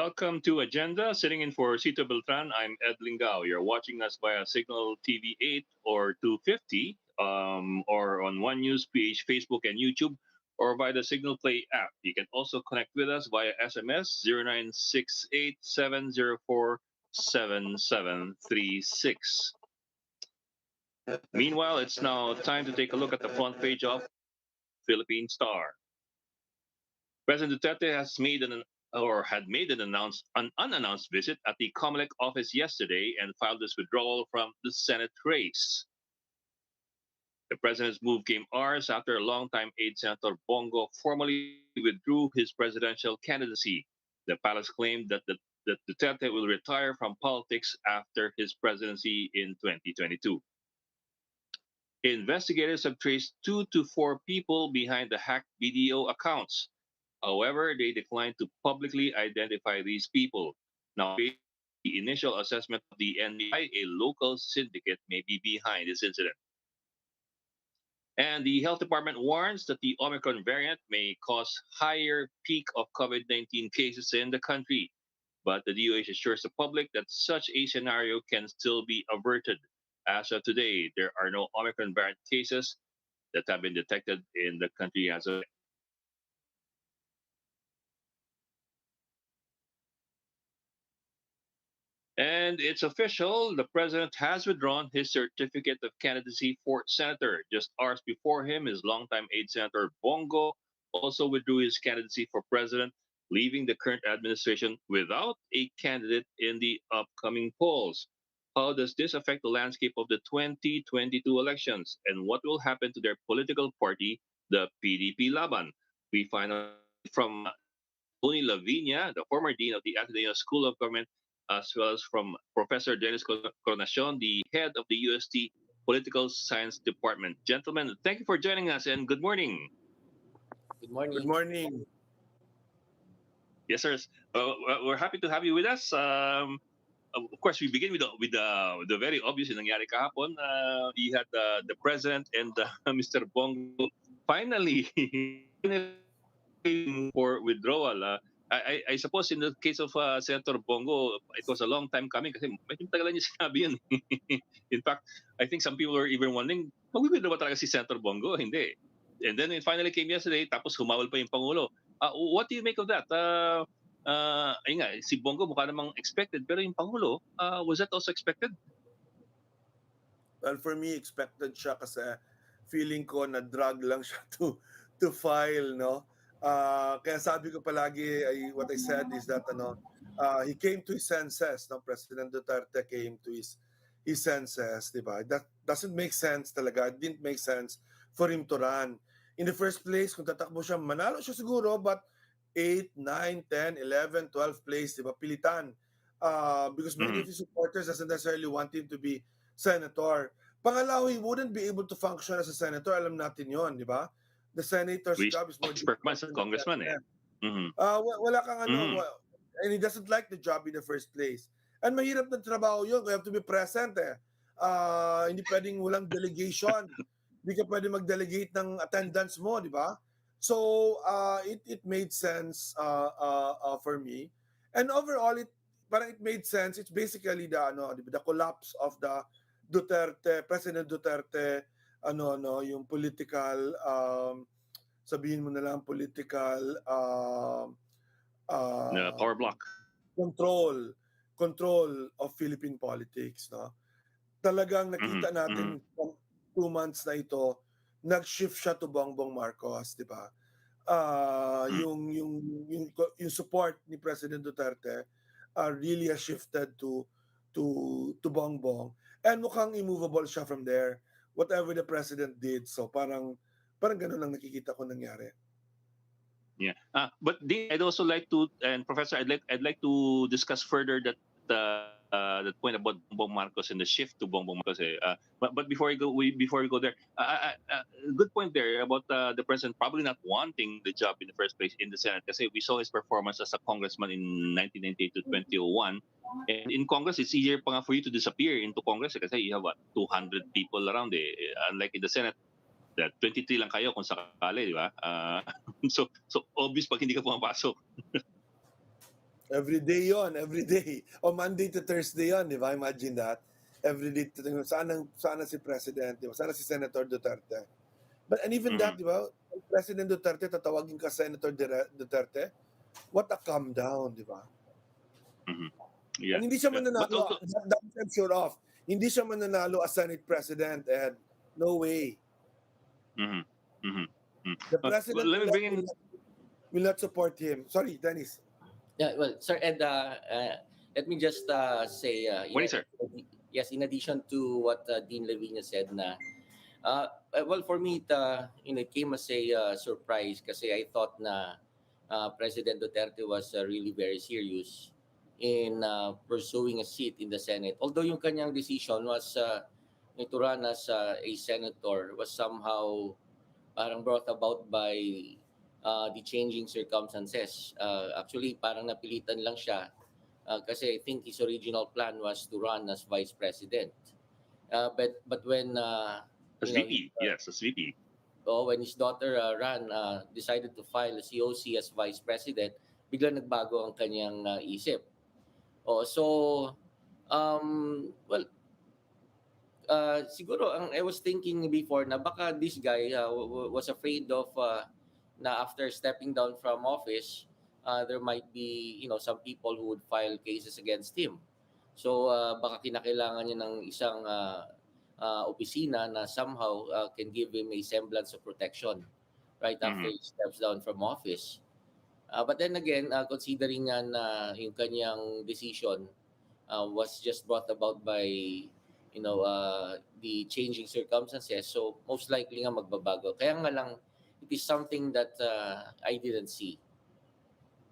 Welcome to Agenda. Sitting in for Cito Beltran, I'm Ed Lingao. You're watching us via Cignal TV 8 or 250, or on One News PH, Facebook, and YouTube, or via the Signal Play app. You can also connect with us via SMS 096870477736. Meanwhile, it's now time to take a look at the front page of Philippine Star. President Duterte has made had made an unannounced visit at the COMELEC office yesterday and filed his withdrawal from the Senate race. The president's move came hours after a longtime aide, Senator Bong Go, formally withdrew his presidential candidacy. The palace claimed that Duterte will retire from politics after his presidency in 2022. Investigators have traced 2 to 4 people behind the hacked BDO accounts. However, they declined to publicly identify these people. Now, based on the initial assessment of the NBI, a local syndicate may be behind this incident. And the health department warns that the Omicron variant may cause higher peak of COVID-19 cases in the country. But the DOH assures the public that such a scenario can still be averted. As of today, there are no Omicron variant cases that have been detected in the country as of. And it's official, the president has withdrawn his certificate of candidacy for senator. Just hours before him, his longtime aide, Senator Bong Go, also withdrew his candidacy for president, leaving the current administration without a candidate in the upcoming polls. How does this affect the landscape of the 2022 elections? And what will happen to their political party, the PDP Laban? We find out from Tony Viña, the former dean of the Ateneo School of Government, as well as from Professor Dennis Coronacion, the head of the UST Political Science Department. Gentlemen, thank you for joining us and good morning. Good morning. Good morning. Yes, sir. We're happy to have you with us. Of course, we begin with the very obvious yung nangyari kahapon. You had the president and Mr. Bongo finally for withdrawal. I suppose in the case of Senator Bongo, it was a long time coming kasi medyo tagalan niya sinabi yun. In fact, I think some people were even wondering, mag-withdraw ba talaga si Senator Bongo? Hindi. And then it finally came yesterday, tapos humawal pa yung Pangulo. What do you make of that? Ayun nga, si Bongo mukha namang expected, pero yung Pangulo, was that also expected? Well, for me, expected siya kasi feeling ko na drag lang siya to file, no? Kaya sabi ko palagi, what I said is that he came to his senses, no? President Duterte came to his senses, di ba? That doesn't make sense talaga. It didn't make sense for him to run. In the first place, kung tatakbo siya, manalo siya siguro, but 8, 9, 10, 11, 12 place, di ba? Pilitan. Because many of his supporters doesn't necessarily want him to be senator. Pangalawa, he wouldn't be able to function as a senator. Alam natin yon, di ba? The senator's job is more difficult than congressman. Wala kang and he doesn't like the job in the first place. And mahirap na trabaho yun. You have to be present eh. Hindi pwedeng walang delegation. Hindi ka pwede mag-delegate ng attendance mo, di ba? So it made sense for me. And overall, it made sense. It's basically the collapse of the Duterte, President Duterte, yung political, sabihin mo na lang, political power block. Control of Philippine politics, no? Talagang nakita natin 2 months na ito, nag-shift siya to Bongbong Marcos, di ba? Yung support ni President Duterte really has shifted to Bongbong, and mukhang immovable siya from there, whatever the president did. So parang ganun lang nakikita ko nangyari. Yeah. But I'd also like to, and Professor, I'd like to discuss further that point about Bongbong Marcos and the shift to Bongbong Marcos. But before we go there, good point there about the president probably not wanting the job in the first place in the Senate. Kasi we saw his performance as a congressman in 1998 to 2001. And in Congress, it's easier pa nga for you to disappear into Congress kasi you have 200 people around eh. Unlike in the Senate, that 23 lang kayo kung sakali, di ba? So obvious pag hindi ka pumapasok. Every day yon, every day. O Monday to Thursday yon, di ba? Imagine that. Every day, sana si President, di ba? Sana si Senator Duterte. But and even that, Mhm. di ba? President Duterte, tatawagin ka Senator Duterte, what a calm down, di ba? Mhm. And Yeah. hindi siya Yeah. But mananalo, although, that I'm sure of. Hindi siya mananalo as Senate President, and no way. mhm. Mhm. Mhm. The Well, let me President-elect bring in. will not support him. Sorry, Dennis. Yeah, well, sir, and let me just say, What is, sir? yes, in addition to what Dean Lavinia said, well, for me, it came as a surprise kasi I thought na President Duterte was really very serious in pursuing a seat in the Senate. Although yung kanyang decision was to run as a senator was somehow parang brought about by the changing circumstances. Actually, parang napilitan lang siya kasi I think his original plan was to run as vice president. But when As his, VP. Yes, as VP. when his daughter decided to file a COC as vice president, biglang nagbago ang kanyang isip. So well, siguro ang I was thinking before na baka this guy was afraid of na after stepping down from office, there might be some people who would file cases against him. So baka kinakailangan niya ng isang opisina na somehow can give him a semblance of protection right after Mhm. he steps down from office. But then again, considering nga na yung kanyang decision was just brought about by the changing circumstances, so most likely nga magbabago, kaya nga lang it is something that I didn't see.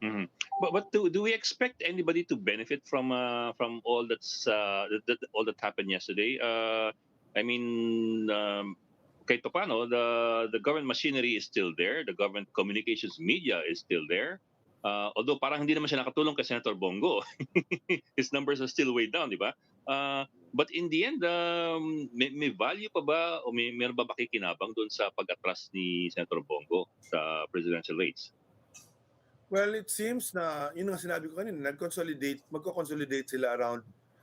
Mhm. But do we expect anybody to benefit from all all that happened yesterday? I mean, kahit pa paano, the government machinery is still there. The government communications media is still there. Although parang hindi naman siya nakatulong kay Senator Bongo. His numbers are still way down, di ba? But in the end, may value pa ba o meron ba makikinabang doon sa pag-atras ni Senator Bongo sa presidential race? Well, it seems na, yun ang sinabi ko kanina, magko-consolidate sila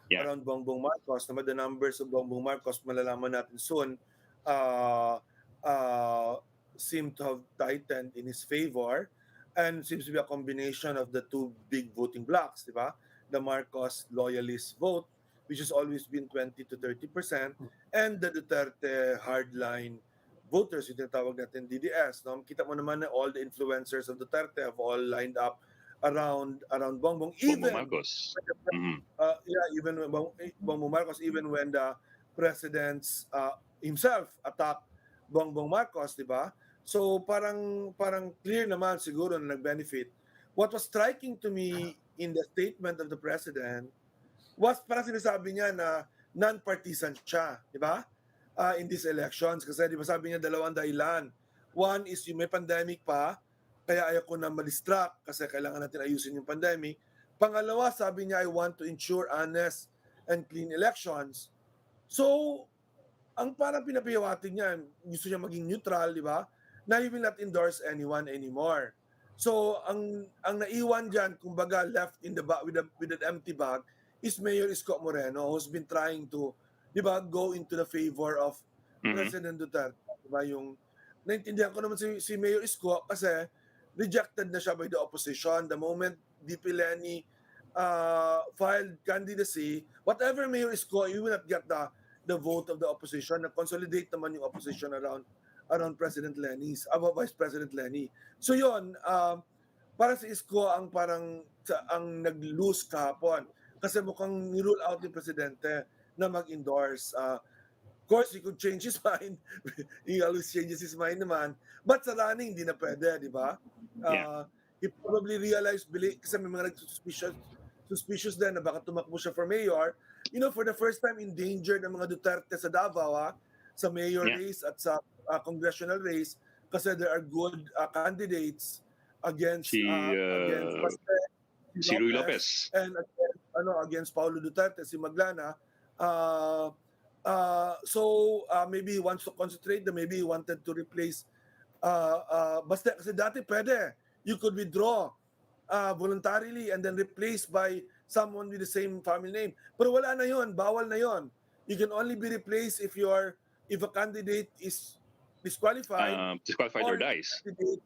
Yeah. around Bongbong Marcos. Naman the numbers of Bongbong Marcos, malalaman natin soon, uh, uh, seem to have tightened in his favor, and seems to be a combination of the two big voting blocks, di ba? The Marcos loyalist vote, which has always been 20 to 30%, and the Duterte hardline voters, yung tinatawag natin DDS. No? Kita mo naman na all the influencers of Duterte have all lined up around Bongbong, Bongbong even Marcos. Mhm. even when Bongbong Marcos, even when the president's himself attacked Bongbong Marcos, di ba? So parang clear naman siguro na nag-benefit. What was striking to me in the statement of the president was parang sinasabi niya na non-partisan siya, di ba? In these elections. Kasi di ba sabi niya dalawang dahilan. One is yung may pandemic pa, kaya ayaw ko na madistract kasi kailangan natin ayusin yung pandemic. Pangalawa, sabi niya, I want to ensure honest and clean elections. So, ang parang pinapahiwatig niya, gusto niya maging neutral, di ba? Na he will not endorse anyone anymore. So, ang naiwan diyan, kumbaga left in the bag with an empty bag, is Mayor Isko Moreno, who's been trying to, di ba, go into the favor of Mhm. President Duterte. Di ba, yung naintindihan ko naman si Mayor Isko kasi rejected na siya by the opposition. The moment DP Lenny filed candidacy, whatever Mayor Isko, you will not get the vote of the opposition. Na-consolidate naman yung opposition around President Lenny's, about Vice President Lenny. So yon, para si Isko ang nag-lose kahapon kasi mukhang ni-rule out ni Presidente na mag-endorse. Of course, he could change his mind. He always changes his mind naman. But sa running, hindi na pwede, di ba? Yeah. He probably realized, kasi may mga suspicious din na baka tumakbo siya for mayor. You know, for the first time, endangered ang mga Duterte sa Davao, sa mayor Yeah. race at sa congressional race kasi there are good candidates against Si Baste, si Ruy Lopez, Lopez. and against Paulo Duterte, si Maglana. Maybe he wants to concentrate, maybe he wanted to replace Baste kasi dati pwede, you could withdraw voluntarily and then replaced by someone with the same family name. Pero wala na yon, bawal na yon. You can only be replaced if a candidate is disqualified Disqualified or or if a dies. candidate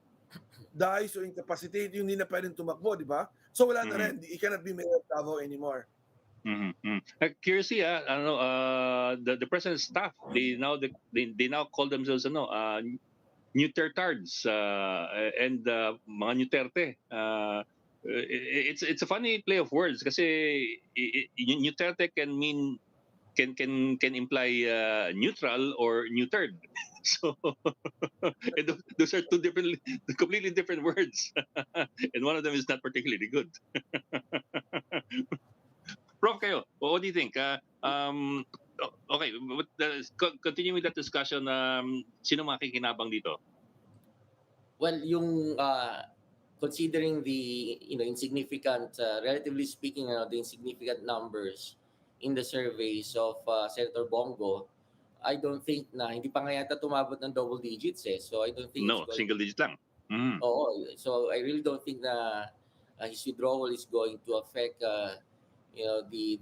dies or incapacitated, yung hindi na pwedeng tumakbo, di ba? So wala na Mhm. rin. You cannot be mayor of Davao anymore. Curiously, ano, the president's staff, they now call themselves new tertards and mga Duterte. It's a funny play of words kasi Duterte can mean can imply neutral or neutered. So and those are two completely different words, and one of them is not particularly good. Prof, kayo, what do you think? Okay, but, continue with that discussion. Sino makikinabang dito? Well, yung considering the insignificant, relatively speaking, the insignificant numbers in the surveys of Senator Bongo, I don't think na hindi pa nga yata tumabot ng double digits eh. So I don't think it's No, going. single digit lang. Mm. Oo, so I really don't think na his withdrawal is going to affect the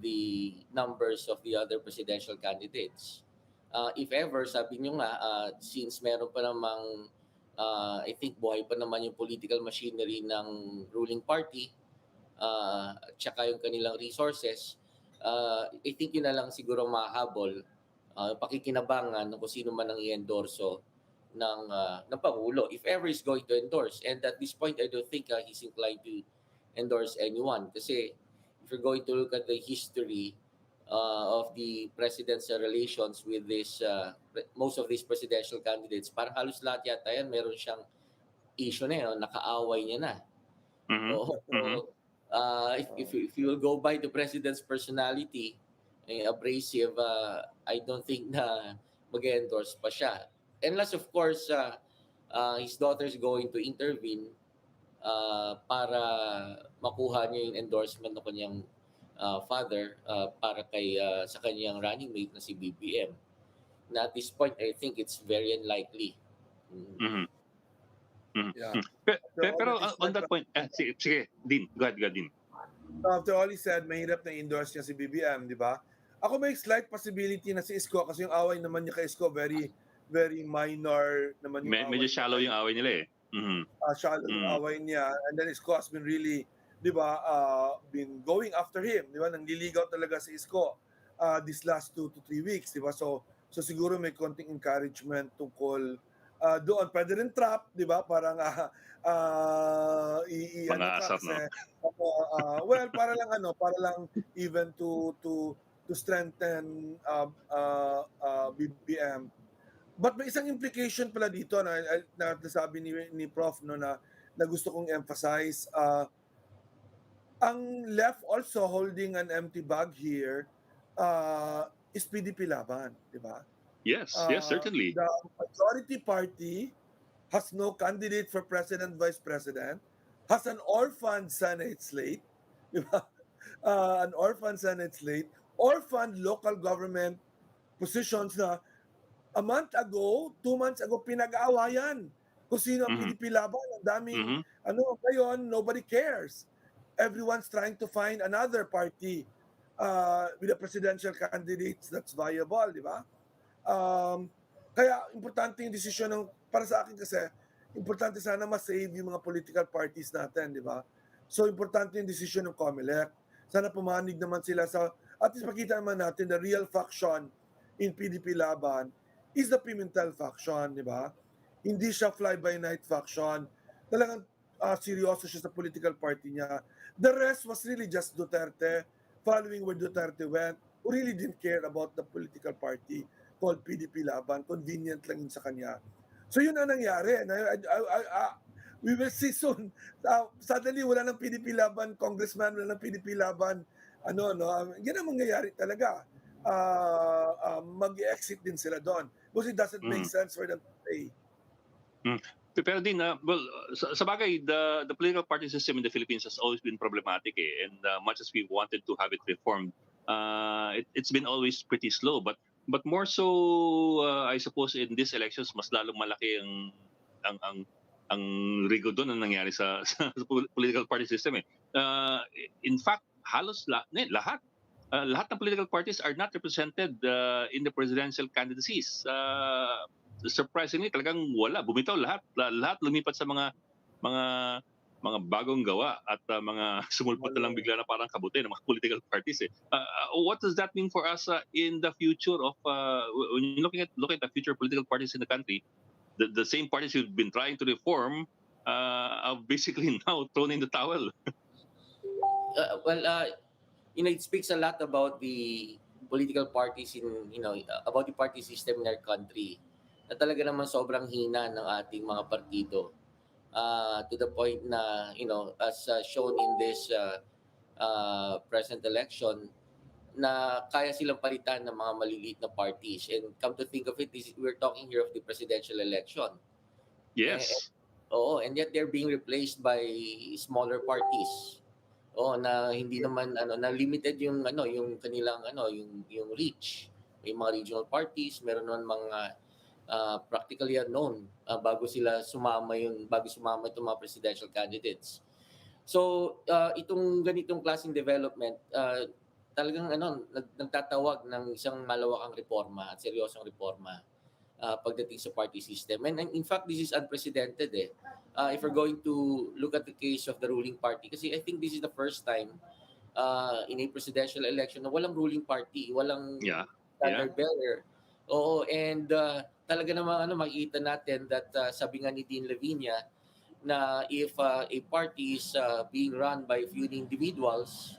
numbers of the other presidential candidates. If ever, sabi nyo nga, since meron pa namang I think buhay pa naman yung political machinery ng ruling party, tsaka yung kanilang resources, I think yun na lang siguro mahahabol, pakikinabangan ng kung sino man ang i-endorso ng Pangulo, if ever is going to endorse. And at this point, I don't think he's inclined to endorse anyone. Kasi if you're going to look at the history of the president's relations with this most of these presidential candidates, parang halos lahat yata yan meron siyang issue na yun, nakaaway niya na. Mhm. So, Mhm. if you will go by the president's personality, abrasive, I don't think na mag-endorse pa siya. Unless of course his daughter is going to intervene para makuha niya yung endorsement ng kanyang father para sa kanyang running mate na si BBM. Na at this point, I think it's very unlikely. Mhm. Mhm. Yeah. Pero on that point, sige, Dean, go ahead, Dean. After all he said, mahirap na endorse niya si BBM, di ba? Ako may slight possibility na si Isko kasi yung away naman niya kay Isko very very minor naman yung away Medyo niya shallow yung away nila eh. Mhm. shallow yung Mhm. away niya, and then Isko has been really, di ba, been going after him, di ba? Nangliligaw talaga si Isko this last 2 to 3 weeks, di ba? So siguro may konting encouragement tungkol doon. Pwede rin trap, di ba? Parang ano ka Mga asap, kasi no? well, para lang even to strengthen BBM. But may isang implication pala dito na nasabi ni Prof no na gusto kong emphasize. Ang left also holding an empty bag here is PDP Laban, di ba? Yes, certainly. The majority party has no candidate for president, vice president, has an orphaned Senate slate, di ba? An orphaned Senate slate, orphaned local government positions na a month ago, 2 months ago, pinag-aawayan kung sino ang Mhm. PDP Laban. Ang daming, Mhm. ngayon, nobody cares. Everyone's trying to find another party with a presidential candidates that's viable, di ba? Kaya importante yung desisyon para sa akin kasi, importante sana ma-save yung mga political parties natin, di ba? So, importante yung desisyon ng COMELEC. Sana pumanig naman sila at least makita naman natin the real faction in PDP Laban is the Pimentel faction, di ba? Hindi siya fly-by-night faction. Talagang seryoso siya sa political party niya. The rest was really just Duterte, following where Duterte went, who really didn't care about the political party called PDP Laban. Convenient lang yun sa kanya. So yun ang nangyari. We will see soon. Suddenly, wala ng PDP Laban, congressman, wala ng PDP Laban. Yan ang mangyayari talaga. Mag-exit din sila doon. Because it doesn't make sense for them to stay. Pero din, well, sa bagay, the political party system in the Philippines has always been problematic eh. And much as we wanted to have it reformed, it's been always pretty slow. But more so, I suppose in these elections, mas lalong malaki ang ang rigo doon ang nangyari sa political party system eh. In fact, halos lahat ng political parties are not represented in the presidential candidacies. Surprisingly, talagang wala. Bumitaw lahat. Lahat lumipat sa mga mga bagong gawa at mga sumulpot na lang bigla na parang kabuti ng mga political parties eh. What does that mean for us in the future of when you look at the future political parties in the country? The same parties who've been trying to reform have basically now thrown in the towel. Well, it speaks a lot about the political parties about the party system in our country na talaga naman sobrang hina ng ating mga partido to the point na as shown in this present election na kaya silang palitan ng mga maliliit na parties, and come to think of it, we're talking here of the presidential election. Yes. And yet they're being replaced by smaller parties. Na hindi naman na limited yung kanilang yung reach. May mga regional parties, meron naman mga practically unknown bago sumama itong mga presidential candidates. So itong ganitong klaseng development talagang nagtatawag ng isang malawakang reforma at seryosong reforma pagdating sa party system. And in fact, this is unprecedented eh. If we're going to look at the case of the ruling party, kasi I think this is the first time in a presidential election na walang ruling party, walang standard bearer. And talaga namang makikita natin that sabi nga ni Dean Viña na if a party is being run by few individuals,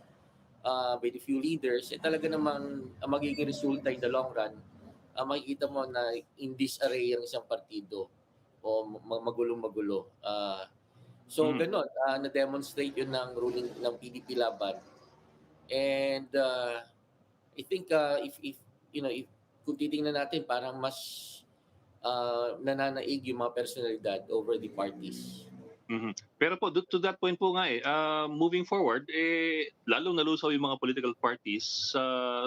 by the few leaders, talaga namang magiging resulta in the long run, makikita mo na in disarray ang isang partido o magulo-magulo. Ganun, na-demonstrate yun ng ruling ng PDP laban. And I think if kung titingnan natin, parang mas nananaig yung mga personalidad over the parties. Mm-hmm. Pero po, to that point po nga moving forward, lalong nalusaw yung mga political parties,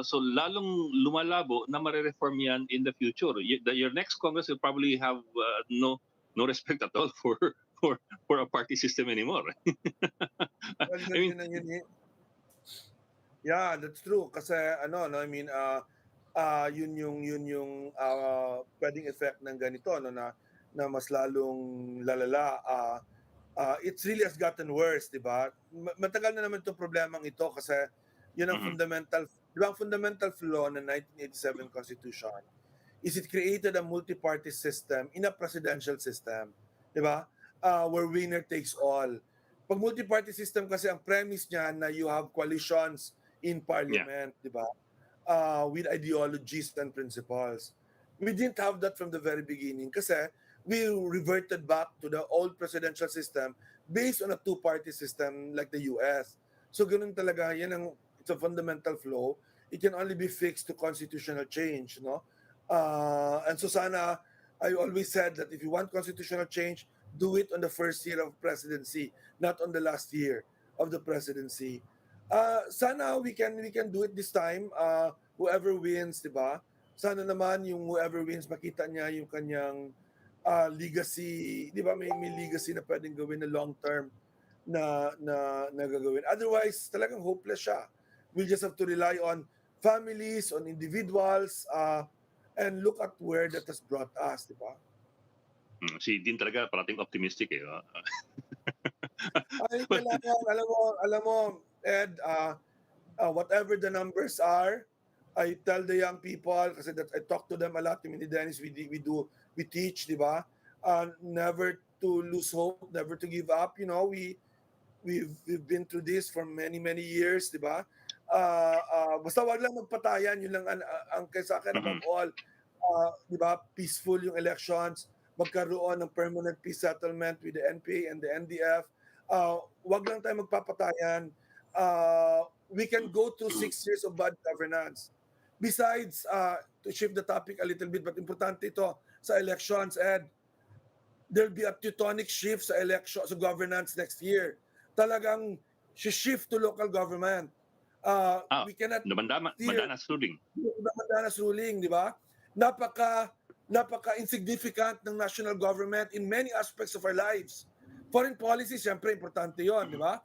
so lalong lumalabo na marereform yan in the future. Your next Congress will probably have no respect at all for a party system anymore. Yeah, that's true. Kasi yun yung pwedeng effect ng ganito na mas lalong lalala. It really has gotten worse, di ba? Matagal na naman itong problemang ito kasi yun ang fundamental, di ba, ang fundamental flaw ng 1987 Constitution is it created a multi-party system in a presidential system, di ba? Where winner takes all. Pag multi-party system kasi ang premise niya na you have coalitions in parliament, di ba? With ideologies and principles. We didn't have that from the very beginning kasi we reverted back to the old presidential system based on a two-party system like the US. So ganun talaga, it's a fundamental flaw. It can only be fixed to constitutional change, no? And so sana, I always said that if you want constitutional change, do it on the first year of presidency, not on the last year of the presidency. Sana we can do it this time. Whoever wins, di ba? Sana naman yung whoever wins, makita niya yung kanyang legacy, di ba? May legacy na pwedeng gawin na long term na gagawin. Otherwise, talagang hopeless siya. We just have to rely on families, on individuals, and look at where that has brought us, di ba? Si Dean talaga parating optimistic eh. Ay, kailangan, alam mo, Ed, whatever the numbers are, I tell the young people, kasi that I talk to them a lot, ni Dennis, we teach, di ba? Never to lose hope, never to give up. We've been through this for many years, di ba? Basta wag lang magpatayan, yun lang ang kaysa akin above all. Di ba? Peaceful yung elections, magkaroon ng permanent peace settlement with the NPA and the NDF. Wag lang tayo magpapatayan. We can go through 6 years of bad governance. Besides, to shift the topic a little bit, but importante ito sa elections, Ed, there'll be a tectonic shift sa governance next year. Talagang shift to local government. We cannot Mandanas ruling. Mandanas ruling, di ba? napaka-insignificant ng national government in many aspects of our lives. Foreign policy, siyempre, importante yon, di ba?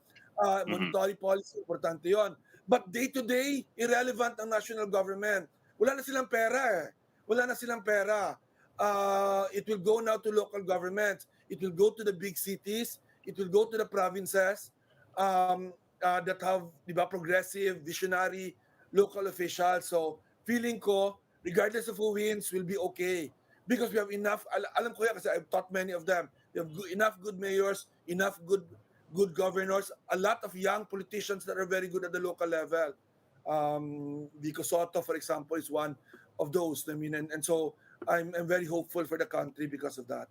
Monetary policy, importante yon. But day-to-day, irrelevant ang national government. Wala na silang pera eh. Wala na silang pera. It will go now to local governments. It will go to the big cities. It will go to the provinces that have, di ba, progressive, visionary local officials. So, feeling ko, regardless of who wins, will be okay. Because we have enough, alam ko yan kasi I've taught many of them. We have enough good mayors, enough good governors, a lot of young politicians that are very good at the local level. Vico Soto, for example, is one of those. I mean, and so I'm very hopeful for the country because of that.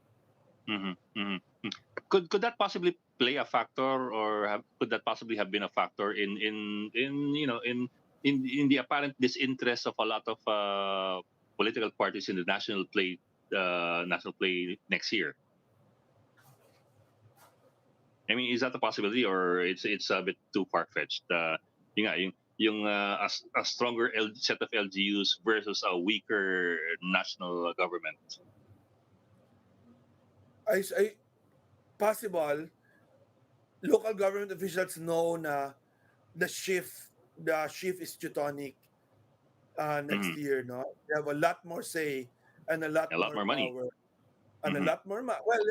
Could that possibly play a factor, or could that possibly have been a factor in the apparent disinterest of a lot of political parties in the national play next year? I mean, is that a possibility, or it's a bit too far-fetched? A stronger set of LGUs versus a weaker national government. I possible. Local government officials know na the shift is teutonic next year. No, they have a lot more say and a lot more money. Power. And a lot more well,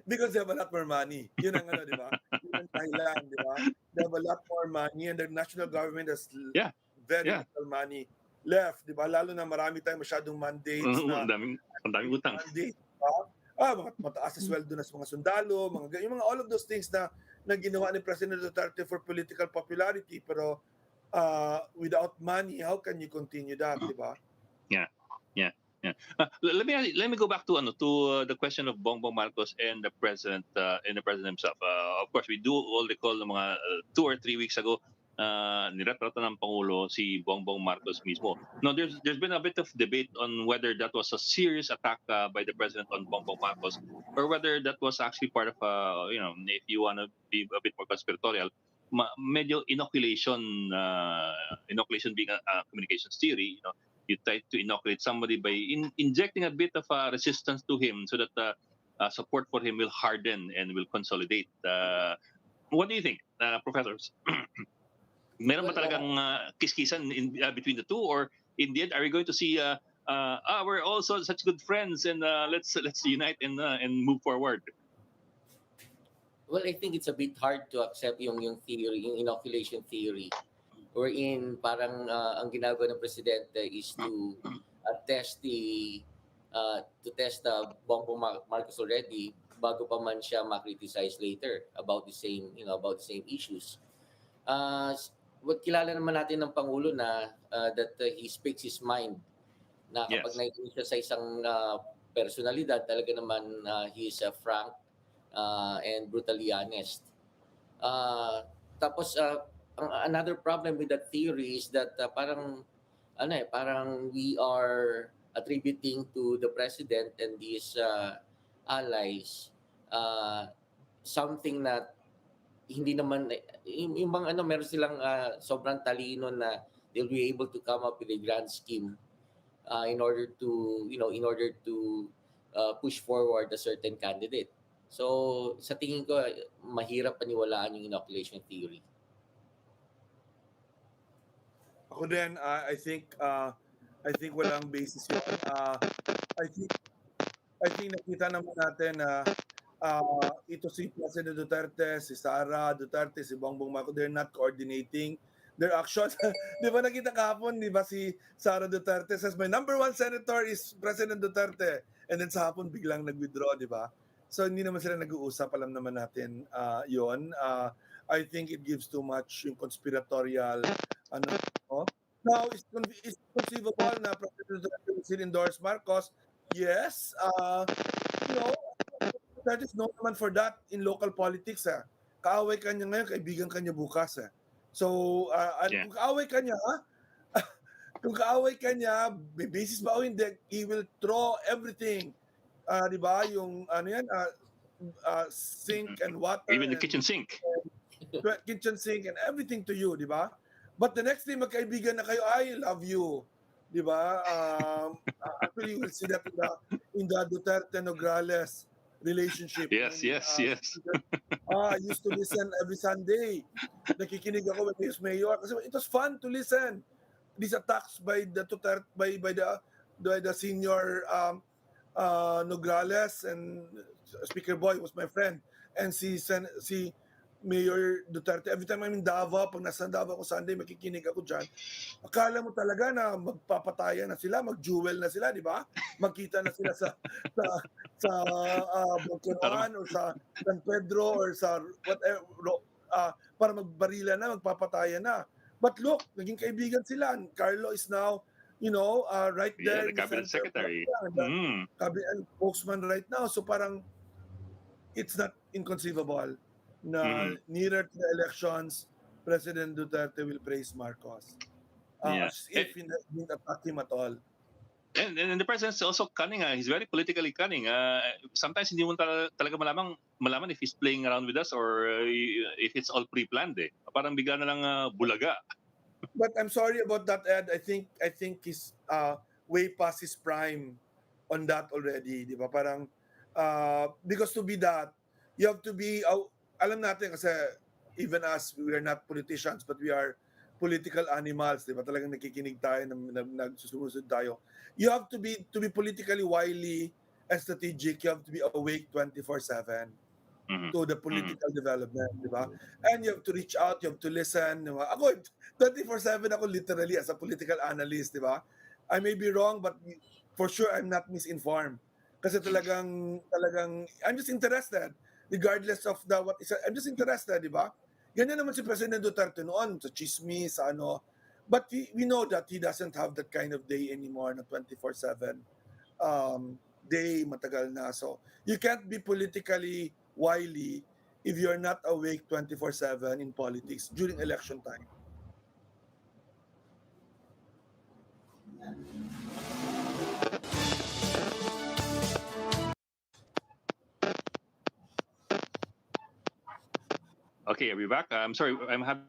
because they have a lot more money. Yun ang di ba? Yun ang Thailand, di ba? They have a lot more money and the national government has very little money left, di ba? Lalo na marami tayong masyadong mandates na ang daming utang. Mandate, mataas na sweldo na sa mga sundalo, yung mga all of those things na ginawa ni President Duterte for political popularity, pero without money, how can you continue that, di ba? Yeah. Let me go back to the question of Bongbong Marcos and the president himself. Of course, we do all recall ng mga 2 or 3 weeks ago, niretrato ng Pangulo si Bongbong Marcos mismo. Now, there's been a bit of debate on whether that was a serious attack by the president on Bongbong Marcos, or whether that was actually part of if you want to be a bit more conspiratorial, medyo inoculation being a communications theory, you try to inoculate somebody by injecting a bit of resistance to him so that support for him will harden and will consolidate. What do you think, professors? Meron ba talagang kiskisan between the two, or in the end, are we going to see we're also such good friends and let's unite and move forward? Well, I think it's a bit hard to accept yung theory, yung inoculation theory, wherein parang ang ginagawa ng presidente is to test Bongbong Marcos already bago pa man siya ma-criticize later about the same issues. Kilala naman natin ng Pangulo na that he speaks his mind, na kapag nakikinig siya sa isang personalidad, talaga naman he is frank and brutally honest. Tapos another problem with that theory is that parang we are attributing to the president and his allies something that hindi naman yung bang meron silang sobrang talino na they'll be able to come up with a grand scheme in order to push forward a certain candidate. So sa tingin ko mahirap paniwalaan yung inoculation theory. Ako din, I think walang basis yun. I think nakita naman natin na ito si President Duterte, si Sara Duterte, si Bongbong Marcos, they're not coordinating their actions. Di ba nakita kahapon, di ba si Sara Duterte says, my number one senator is President Duterte. And then sa hapon biglang nag-withdraw, di ba? So hindi naman sila nag-uusap, alam naman natin yon. I think it gives too much yung conspiratorial Now, it's conceivable na President Duterte will endorse Marcos. Yes, that is no naman for that in local politics. Kaaway kanya ngayon, kaibigan kanya bukas. So, kung kaaway kanya, may basis ba o hindi, he will throw everything. Di ba? Yung sink and water. Even the kitchen sink. Kitchen sink and everything to you, di ba? But the next day, magkaibigan na kayo, I love you. Di ba? Actually, you will see that in the Duterte-Nograles relationship. Yes, yes, yes. I used to listen every Sunday. Nakikinig ako when he was mayor kasi it was fun to listen. These attacks by the Duterte, by the senior Nograles, and Speaker Boy was my friend, and si Mayor Duterte. Every time I'm in Davao, pag nasa Davao ako Sunday, makikinig ako dyan. Akala mo talaga na magpapatayan na sila, mag-jewel na sila, di ba? Magkita na sila sa sa Bocanoan or sa San Pedro or sa whatever, para magbarila na, magpapatayan na. But look, naging kaibigan sila. Carlo is now, right Yeah, there the in the cabinet center. secretary. The cabinet spokesman right now. So parang it's not inconceivable na nearer to the elections, President Duterte will praise Marcos. Yeah. As if he didn't attack him at all. And the president's also cunning. He's very politically cunning. Sometimes hindi mo talaga malaman if he's playing around with us or if it's all pre-planned. Parang bigla na lang bulaga. But I'm sorry about that, Ed. I think he's way past his prime on that already, di ba? Parang because to be that, you have to be alam natin kasi even us, we are not politicians but we are political animals, di ba? Talagang nakikinig tayo, nagsusunod tayo. You have to be politically wily and strategic. You have to be awake 24/7 to the political development, di ba? And you have to reach out, you have to listen. Di ba? Ako, 24/7 ako literally as a political analyst, di ba? I may be wrong, but for sure I'm not misinformed. Kasi talagang I'm just interested regardless of what is. I'm just interested, di ba? Ganyan naman si President Duterte noon sa chismis, sa ano. But we know that he doesn't have that kind of day anymore na 24/7 day, matagal na. So you can't be politically wily if you're not awake 24/7 in politics during election time. Okay, are we back? I'm sorry, I'm having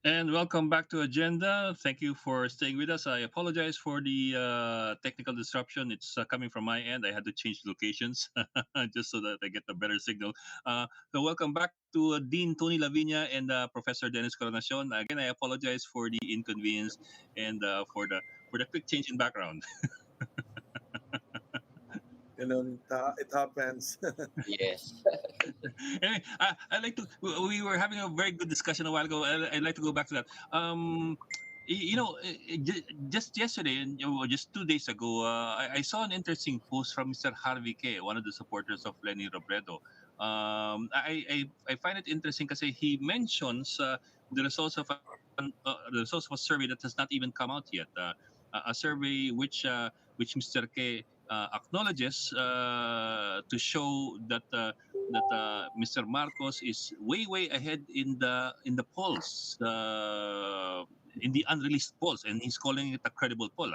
And welcome back to Agenda. Thank you for staying with us. I apologize for the technical disruption. It's coming from my end. I had to change locations just so that I get a better signal. So welcome back to Dean Tony Lavinia and Professor Dennis Coronacion. Again, I apologize for the inconvenience and for the quick change in background. You know, it happens. Yes. Anyway, I like to. We were having a very good discussion a while ago. I'd like to go back to that. Just yesterday and just 2 days ago, I saw an interesting post from Mr. Harvey K, one of the supporters of Lenny Robredo. I find it interesting because he mentions the results of a survey that has not even come out yet. A survey which Mr. K acknowledges to show that Mr. Marcos is way ahead in the polls, in the unreleased polls, and he's calling it a credible poll.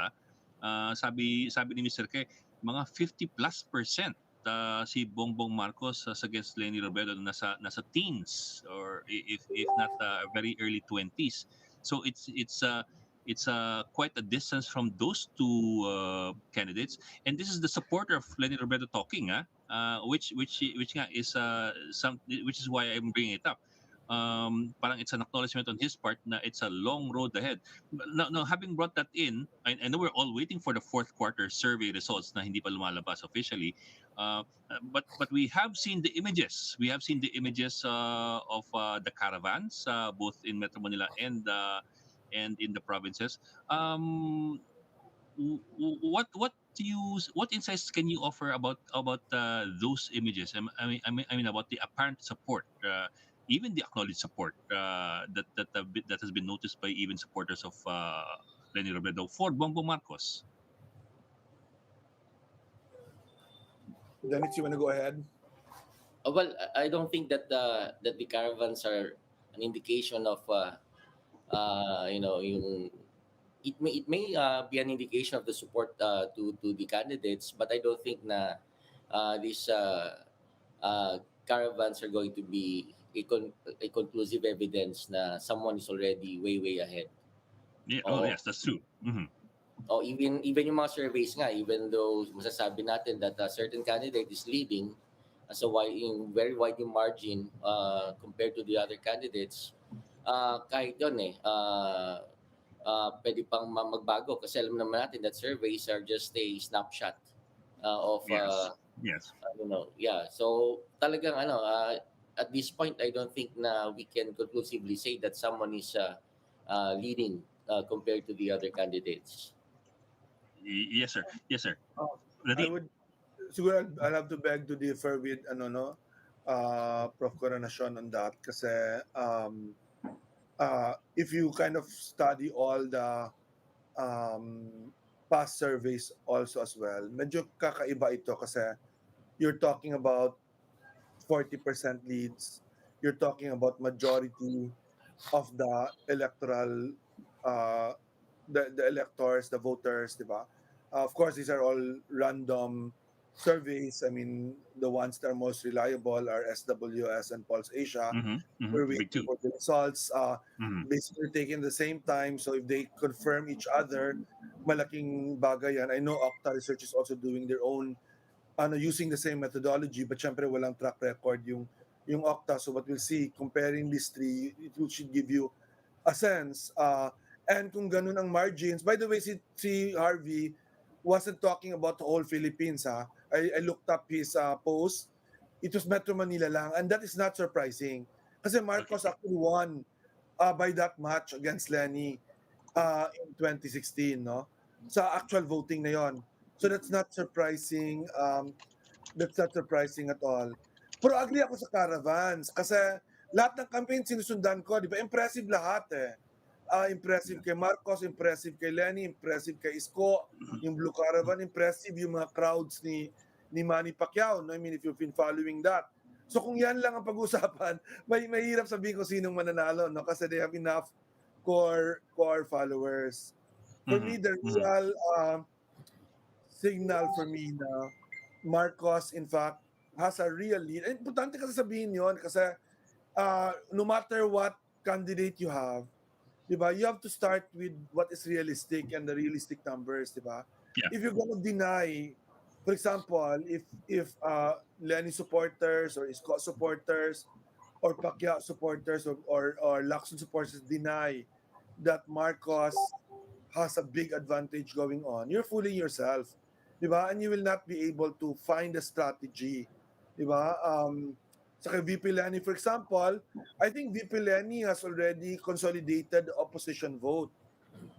Sabi ni Mr. K, mga 50+% si Bongbong Marcos against Leni Robredo, nasa teens, or if not very early 20s. So it's quite a distance from those two candidates, and this is the supporter of Lenny Robredo talking, which nga is which is why I'm bringing it up. Parang it's an acknowledgement on his part na it's a long road ahead. Now, having brought that in, I know we're all waiting for the fourth quarter survey results na hindi pa lumalabas officially. But we have seen the images. We have seen the images of the caravans, both in Metro Manila and in the provinces. What insights can you offer about those images? I mean about the apparent support, even the acknowledged support that has been noticed by even supporters of Leni Robredo for Bongbong Marcos. Dennis, you want to go ahead? Well, I don't think that the caravans are an indication of yung it may be an indication of the support to the candidates, but I don't think na these caravans are going to be a conclusive evidence na someone is already way ahead. Yeah. Oh, Oo. yes, that's true. Hmm. O even yung mga surveys nga, even though masasabi natin that a certain candidate is leading as a wide, in very wide yung margin compared to the other candidates, kahit yun pwede pang magbago kasi alam naman natin that surveys are just a snapshot of Yes. Yes. yeah. So talagang at this point I don't think na we can conclusively say that someone is leading compared to the other candidates. Yes, sir. Yes, sir. I Nadine? would siguro I'll have to beg to differ with Prof. Coronacion on that kasi if you kind of study all the um, past surveys also as well, medyo kakaiba ito kasi you're talking about 40% leads. You're talking about majority of the electoral, uh, the electors, the voters, di ba? Of course, these are all random surveys. I mean, the ones that are most reliable are SWS and Pulse Asia. Mm-hmm. Mm-hmm. We're Big waiting two. for the results. Mm-hmm. Basically taking the same time. So if they confirm each other, malaking bagay yan. I know Octa Research is also doing their own using the same methodology, but syempre walang track record yung Octa. So what we'll see, comparing these three, should give you a sense. And kung ganun ang margins, by the way, si Harvey wasn't talking about the whole Philippines. I looked up his post. It was Metro Manila lang, and that is not surprising. Kasi Marcos Okay. actually won by that much against Lenny in 2016, no? Sa actual voting na yon. So that's not surprising. That's not surprising at all. Pero agree ako sa caravans kasi lahat ng campaign sinusundan ko, di ba? Impressive lahat eh. Impressive kay Marcos, impressive kay Lenny, impressive kay Isko, yung Blue Caravan, impressive yung mga crowds ni Manny Pacquiao. No? I mean, if you've been following that. So kung yan lang ang pag-usapan, mahirap sabihin ko sinong mananalo, no? Kasi they have enough core followers. For me, the Mm-hmm. real signal for me na Marcos, in fact, has a real lead. And importante kasi sabihin yon kasi no matter what candidate you have, Diba? You have to start with what is realistic and the realistic numbers, diba? Yeah. If you're gonna deny, for example, if Lenny supporters or Isko supporters or Pacquiao supporters or Lacson supporters deny that Marcos has a big advantage going on, you're fooling yourself. Diba? And you will not be able to find a strategy. Diba? Sa kay VP Lenny, for example, I think VP Lenny has already consolidated the opposition vote.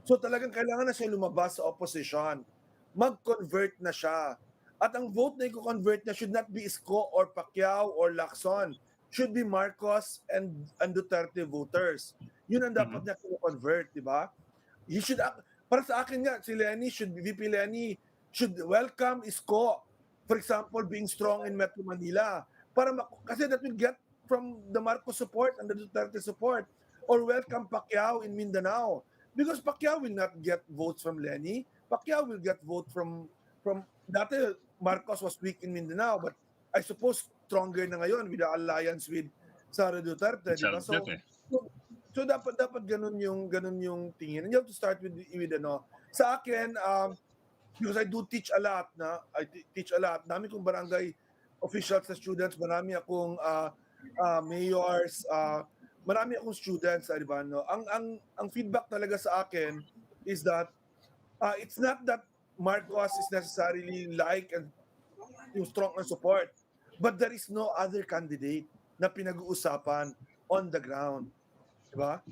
So talagang kailangan na siya lumabas sa opposition. Mag-convert na siya. At ang vote na i-convert niya should not be Isko or Pacquiao or Lacson. Should be Marcos and Duterte voters. Yun ang dapat Mhm. niya convert, di ba? He should, para sa akin nga, si Lenny should, VP Lenny should welcome Isko. For example, being strong in Metro Manila. Kasi that will get from the Marcos support and the Duterte support. Or welcome Pacquiao in Mindanao. Because Pacquiao will not get votes from Lenny. Pacquiao will get vote from dati Marcos was weak in Mindanao, but I suppose stronger na ngayon with the alliance with Sara Duterte, di ba? So, Duterte. so, so dapat ganun yung tingin. And you have to start with ano. Sa akin, because I do teach a lot teach a lot. Dami kong barangay officials sa students, marami akong mayors, marami akong students, di ba, no? Ang feedback talaga sa akin is that it's not that Marcos is necessarily like and yung strong na support, but there is no other candidate na pinag-uusapan on the ground, di ba?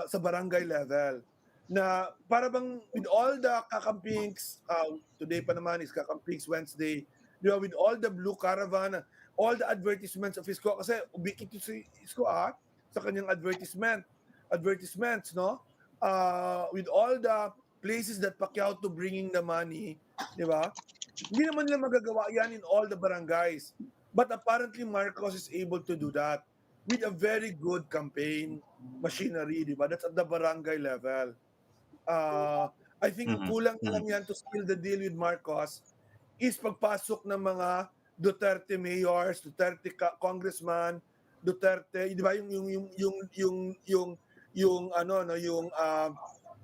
Sa barangay level na para bang with all the kakampings, today pa naman is kakampings Wednesday, di ba, with all the blue caravan, all the advertisements of Isko, kasi ubiquitous si Isko sa kanyang advertisements, no? With all the places that Pacquiao to bringing the money, di ba? Hindi naman nila magagawa yan in all the barangays. But apparently Marcos is able to do that with a very good campaign machinery, di ba? That's at the barangay level. I think ang Mhm. kulang na Mhm. lang yan to seal the deal with Marcos is pagpasok ng mga Duterte mayors, Duterte congressman, Duterte, di ba yung ano no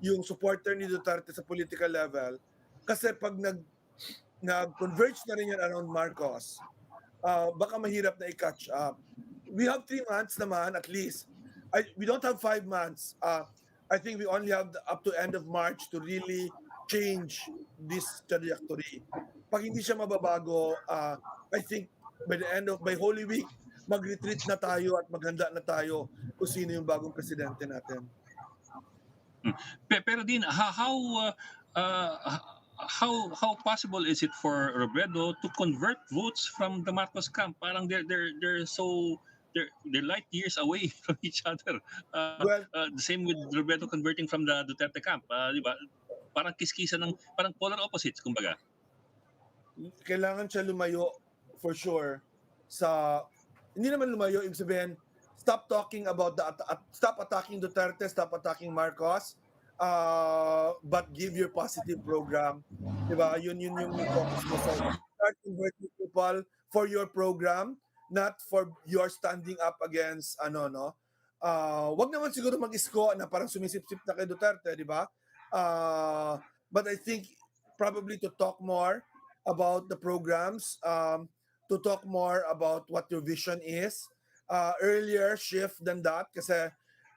yung supporter ni Duterte sa political level. Kasi pag nag-converge na rin yan around Marcos, baka mahirap na i-catch up. We have 3 months naman at least. We don't have 5 months. I think we only have up to end of March to really change this trajectory. Pag hindi siya mababago, I think by Holy Week, mag-retreat na tayo at maghanda na tayo kung sino yung bagong presidente natin. Pero din, how possible is it for Robredo to convert votes from the Marcos camp? Parang they're so they're light years away from each other. Well, The same with Robredo converting from the Duterte camp, di ba? Parang kiskisa ng parang polar opposites kumbaga. kailangan siya lumayo for sure sa hindi naman lumayo, ibig sabihin stop talking about stop attacking Duterte, stop attacking Marcos, but give your positive program, di ba? Yun yung focus mo. So start converting people for your program, not for your standing up against wag naman siguro mag-isko na parang sumisip-sip na kay Duterte, di ba? But I think probably to talk more about the programs, to talk more about what your vision is. Earlier shift than that kasi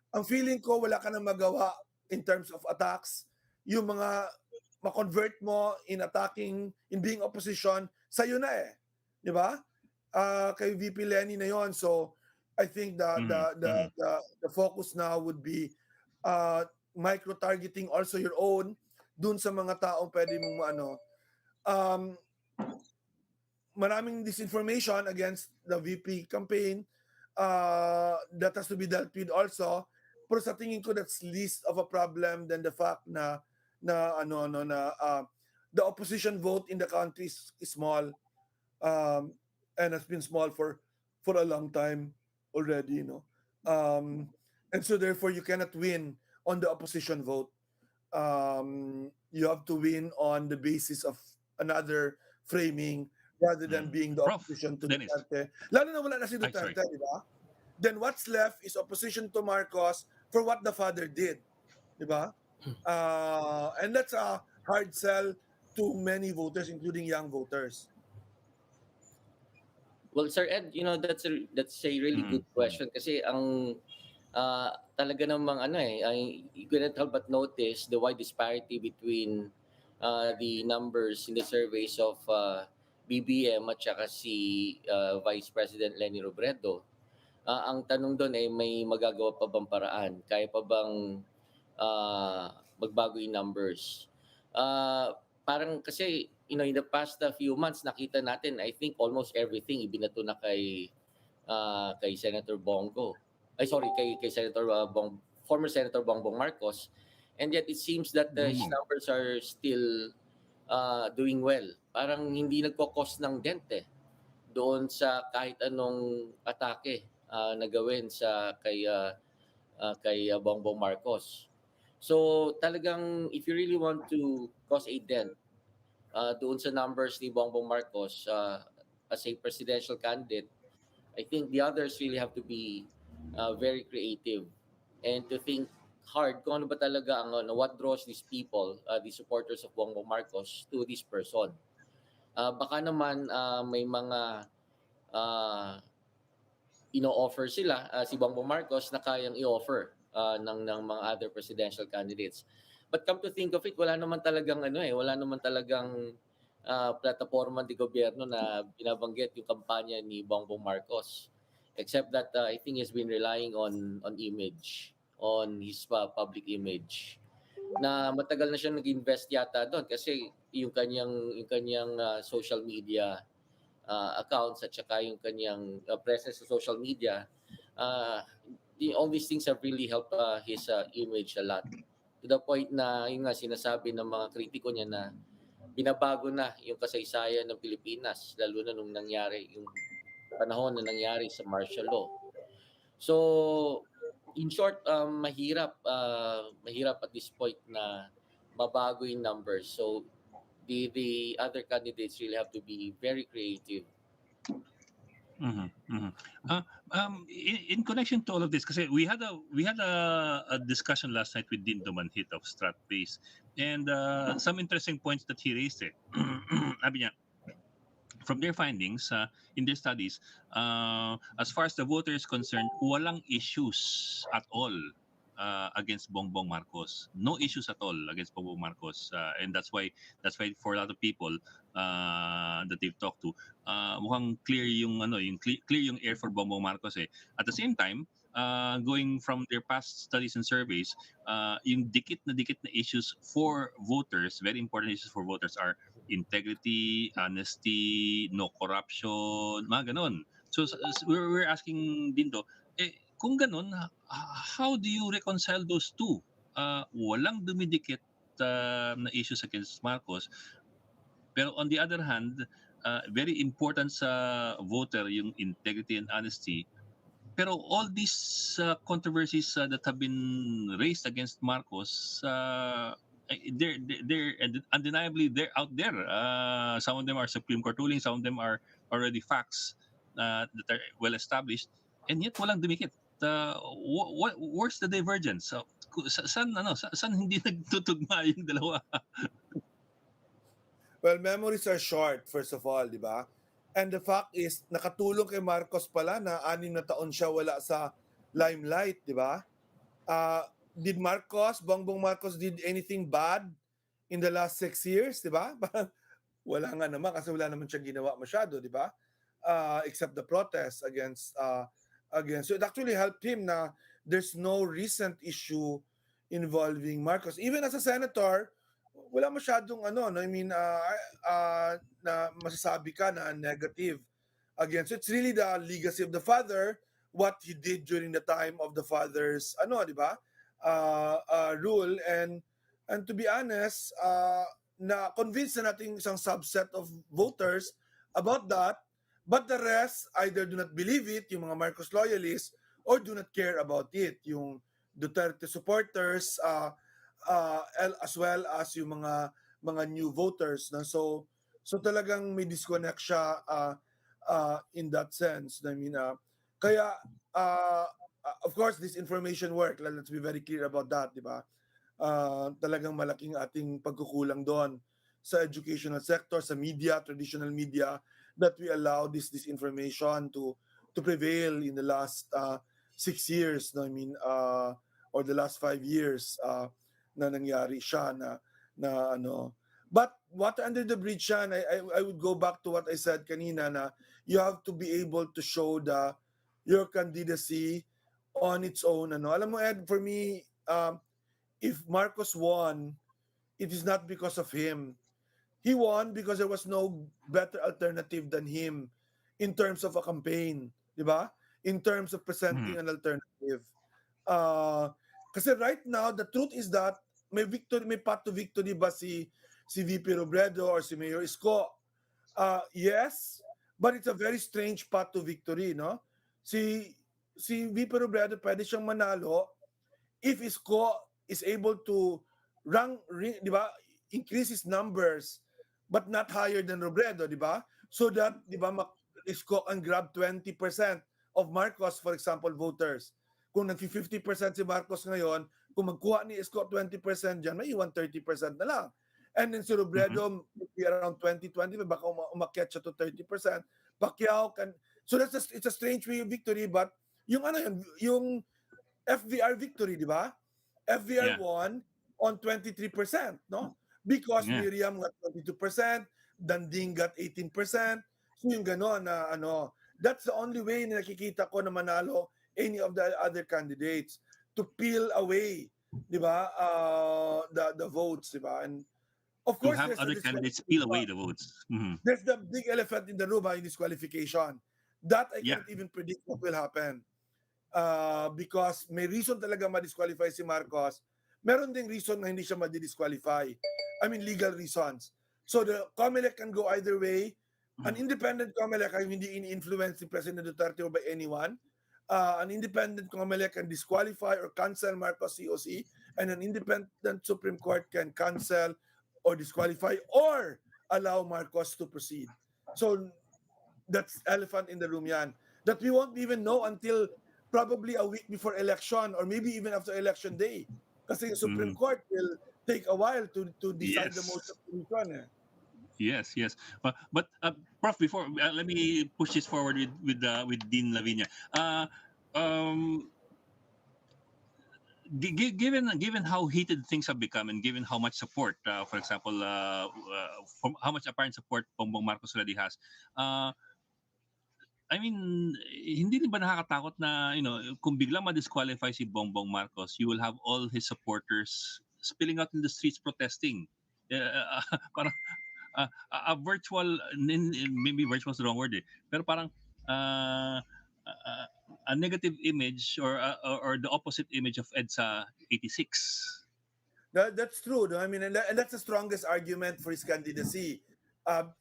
ang feeling ko wala ka na magawa in terms of attacks. Yung mga ma-convert mo in attacking, in being opposition, sa'yo na eh. Di ba? Kay VP Lenny na yon. So I think the focus now would be micro-targeting also your own dun sa mga taong pwede mong maraming disinformation against the VP campaign that has to be dealt with also. Pero sa tingin ko that's least of a problem than the fact na the opposition vote in the country is small, and has been small for a long time already, and so therefore you cannot win on the opposition vote. You have to win on the basis of another framing rather than being the Prof. opposition to Dennis. Duterte. Lalo na wala na si Ay, sorry. Duterte, di ba? Then what's left is opposition to Marcos for what the father did, di ba? And that's a hard sell to many voters, including young voters. Well, Sir Ed, that's a really good question kasi ang talaga namang you couldn't help but notice the wide disparity between the numbers in the surveys of BBM at saka si Vice President Leni Robredo. Ang tanong doon ay may magagawa pa bang paraan? Kaya pa bang magbago yung numbers? Parang kasi, in the past few months, nakita natin, I think almost everything ibinato na kay Senator Bongo. Ay, sorry, kay Senator former Senator Bongbong Marcos. And yet it seems that his numbers are still doing well. Parang hindi nagko-cause ng dent doon sa kahit anong atake na gawin kay Bongbong Marcos. So talagang if you really want to cause a dent doon sa numbers ni Bongbong Marcos as a presidential candidate, I think the others really have to be very creative and to think hard kung ano ba talaga what draws these people, the supporters of Bongbong Marcos to this person. Baka naman may mga ino-offer sila si Bongbong Marcos na kayang i-offer ng mga other presidential candidates. But come to think of it, wala naman talagang plataforma di gobyerno na binabanggit yung kampanya ni Bongbong Marcos. Except that I think he's been relying on image, on his public image. Na matagal na siya nag-invest yata doon kasi yung kanyang social media accounts at saka yung kanyang presence sa social media, all these things have really helped his image a lot. To the point na yung nga sinasabi ng mga kritiko niya na binabago na yung kasaysayan ng Pilipinas, lalo na nung nangyari yung panahon na nangyari sa martial law. So, in short, mahirap at this point na mabago yung numbers. So, the other candidates really have to be very creative. In connection to all of this, kasi we had a discussion last night with Dean Dumanhit of Stratbase, and some interesting points that he raised. Sabi niya, from their findings in their studies, as far as the voter is concerned, walang issues at all against Bongbong Marcos. No issues at all against Bongbong Marcos, and that's why for a lot of people that they've talked to, mukhang clear yung clear yung air for Bongbong Marcos. At the same time, going from their past studies and surveys, yung dikit na issues for voters, very important issues for voters are integrity, honesty, no corruption, mga ganon. So we're asking Dindo, kung ganon, how do you reconcile those two? Walang dumidikit na issues against Marcos, pero on the other hand, very important sa voter yung integrity and honesty. Pero all these controversies that have been raised against Marcos, they're undeniably they're out there. Some of them are Supreme Court rulings, some of them are already facts that are well established, and yet walang dumikit. Where's the divergence? So, saan hindi nagtutugma yung dalawa? Well, memories are short, first of all, di ba? And the fact is, nakatulong kay Marcos pala na 6 na taon siya wala sa limelight, di ba? Did Bongbong Marcos did anything bad in the last 6 years, di ba? Wala nga naman kasi wala naman siya ginawa masyado, di ba? Except the protests against. So it actually helped him na there's no recent issue involving Marcos. Even as a senator, wala masyadong na masasabi ka na negative against. So it's really the legacy of the father, what he did during the time of the father's di ba? Rule, and to be honest, na convinced na natin isang subset of voters about that, but the rest either do not believe it, yung mga Marcos loyalists, or do not care about it, yung Duterte supporters, as well as yung mga new voters na so talagang may disconnect siya in that sense. I mean, kaya of course, this information work. Let's be very clear about that, di ba? Talagang malaking ating pagkukulang doon sa educational sector, sa media, traditional media, that we allow this information to prevail in the last 6 years, no? I mean, or the last 5 years na nangyari siya na ano. But water under the bridge yan, I would go back to what I said kanina na you have to be able to show your candidacy on its own. Ano. Alam mo, Ed, for me, if Marcos won, it is not because of him. He won because there was no better alternative than him in terms of a campaign, di ba? In terms of presenting an alternative. Kasi right now, the truth is that may path to victory ba si VP Robredo or si Mayor Isko? Yes, but it's a very strange path to victory, no? Si VP Robredo pwede siyang manalo if Isko is able to di ba, increase his numbers but not higher than Robredo, di ba? So that, di ba, Isko can grab 20% of Marcos, for example, voters. Kung nag-50% si Marcos ngayon, kung magkuha ni Isko 20% dyan, may iwan 30% na lang. And then si Robredo, maybe around 2020, baka umakyat siya to 30%. Pacquiao can... So it's a strange way of victory, but yung yung FVR victory, di ba? FVR won on 23%, no? Because Miriam got 22%, Danding got 18%. So yung gano'n na that's the only way na nakikita ko na manalo any of the other candidates to peel away, di ba, the votes, di ba? And of course, to have other candidates peel away the votes. There's the big elephant in the room, in disqualification. That I cannot even predict what will happen. Because may reason talaga ma-disqualify si Marcos. Meron ding reason na hindi siya ma-disqualify. I mean, legal reasons. So the COMELEC can go either way. An independent COMELEC ay hindi ini-influence ni President Duterte or by anyone. An independent COMELEC can disqualify or cancel Marcos COC, and an independent Supreme Court can cancel or disqualify or allow Marcos to proceed. So that's elephant in the room yan. That we won't even know until probably a week before election or maybe even after election day. Kasi the Supreme Court will take a while to decide the mode of election. Yes. But Prof, before let me push this forward with Dean Lavinia. Given how heated things have become and given how much support, for example, from how much apparent support Bongbong Marcos already has, I mean, hindi din ba nakakatakot na, kung biglang ma-disqualify si Bongbong Marcos, you will have all his supporters spilling out in the streets protesting. Parang a virtual, maybe virtual is the wrong word, pero parang a negative image or the opposite image of EDSA 86. That's true. No? I mean, and that's the strongest argument for his candidacy.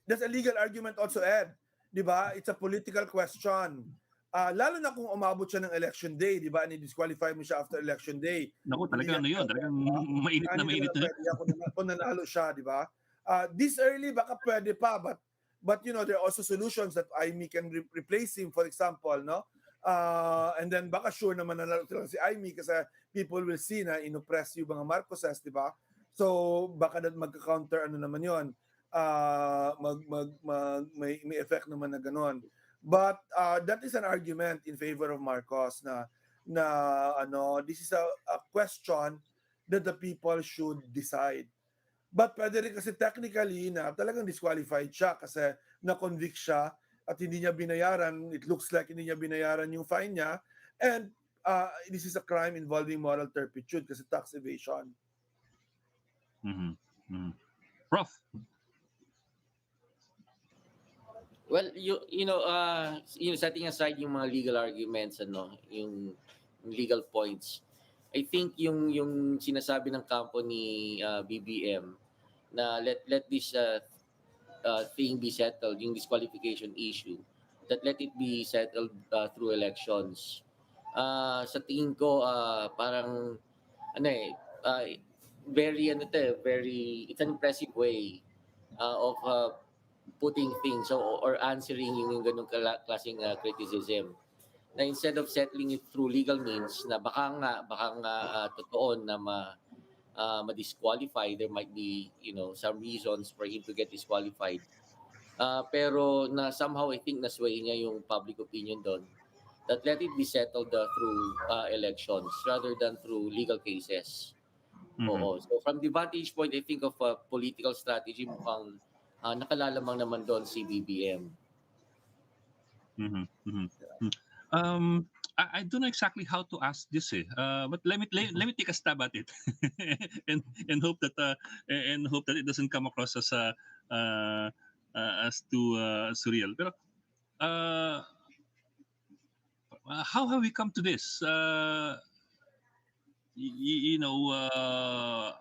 That's a legal argument also, Ed. Di ba? It's a political question. Lalo na kung umabot siya ng election day, di ba? Ni-disqualify mo siya after election day. Naku, talagang yun. Talagang mainit na mainit na. Kung nanalo siya, di ba? This early, baka pwede pa, but there are also solutions that Aimee can replace him, for example, no? And then baka sure naman nanalo si Aimee kasi people will see na inoppress yung mga Marcoses, di ba? So baka magka-counter naman yon. May effect naman na gano'n. But that is an argument in favor of Marcos na this is a question that the people should decide. But pwede rin kasi technically na talagang disqualified siya kasi na-convict siya at hindi niya binayaran. It looks like hindi niya binayaran yung fine niya. And this is a crime involving moral turpitude kasi tax evasion. Prof? Well, setting aside yung mga legal arguments, yung legal points, I think yung sinasabi ng kampo ni BBM na let this thing be settled, yung disqualification issue, that let it be settled through elections. Sa tingin ko parang very it's an impressive way of putting things or answering yung ganung klaseng criticism. na instead of settling it through legal means na baka nga totoo na ma-disqualify, there might be, some reasons for him to get disqualified. Pero na somehow I think nasway niya yung public opinion doon, that let it be settled through elections rather than through legal cases. Mhm. Oo. So from the vantage point, I think of political strategy, mukhang nakalalamang naman doon si BBM. Mhm. Mhm. Mm. I don't know exactly how to ask this, but let me take a stab at it, and and hope that it doesn't come across as as too surreal. Pero uh, how have we come to this?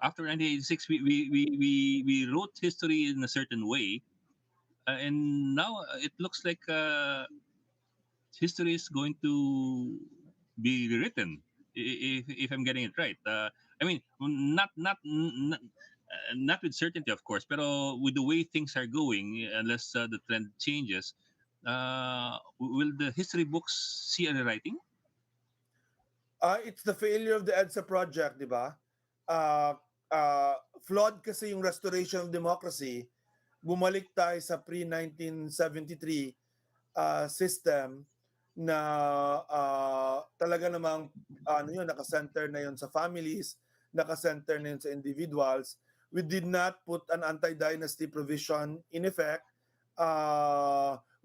After 1986, we wrote history in a certain way, and now it looks like history is going to be rewritten, if I'm getting it right. I mean, not with certainty, of course, pero with the way things are going, unless the trend changes, will the history books see a rewriting? It's the failure of the EDSA project, di ba? Uh, Flawed kasi yung restoration of democracy. Bumalik tayo sa pre-1973 system na talaga namang nakasenter na yun sa families, nakasenter na yun sa individuals. We did not put an anti-dynasty provision in effect.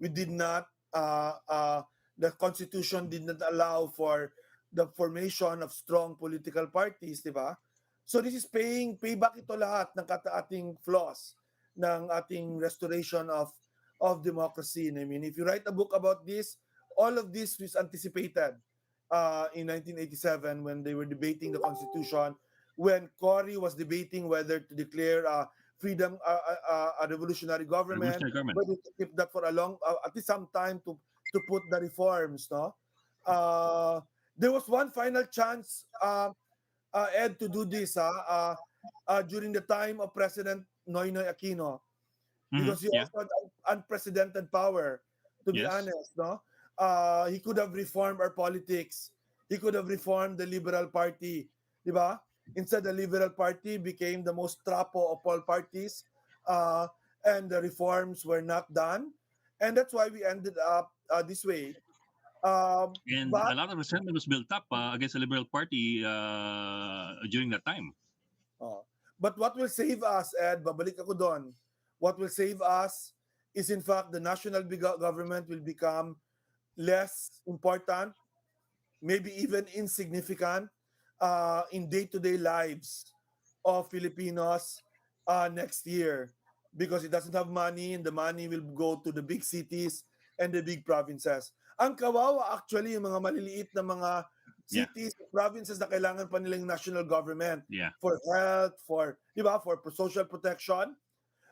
We did not, the constitution did not allow for the formation of strong political parties, di ba? So this is payback ito lahat ng ating flaws ng ating restoration of democracy. I mean, if you write a book about this, all of this was anticipated in 1987 when they were debating the Constitution, when Cory was debating whether to declare a revolutionary government, Revolutionary government. whether to keep that for a long, at least some time to put the reforms. No, there was one final chance, Ed, to do this during the time of President Noynoy Aquino, Hmm. because he Yeah. also had unprecedented power, to be Yes. honest. No, he could have reformed our politics. He could have reformed the Liberal Party, di ba? Instead, the Liberal Party became the most trapo of all parties, uh, and the reforms were not done, and that's why we ended up this way. And a But lot of resentment was built up against the Liberal Party during that time. Oh. But what will save us, Ed, babalik ako doon, what will save us is in fact the national government will become less important, maybe even insignificant in day-to-day lives of Filipinos next year, because it doesn't have money and the money will go to the big cities and the big provinces. Ang kawawa actually yung mga maliliit na mga Yeah. cities, provinces na kailangan pa nilang national government Yeah. for health, for social protection.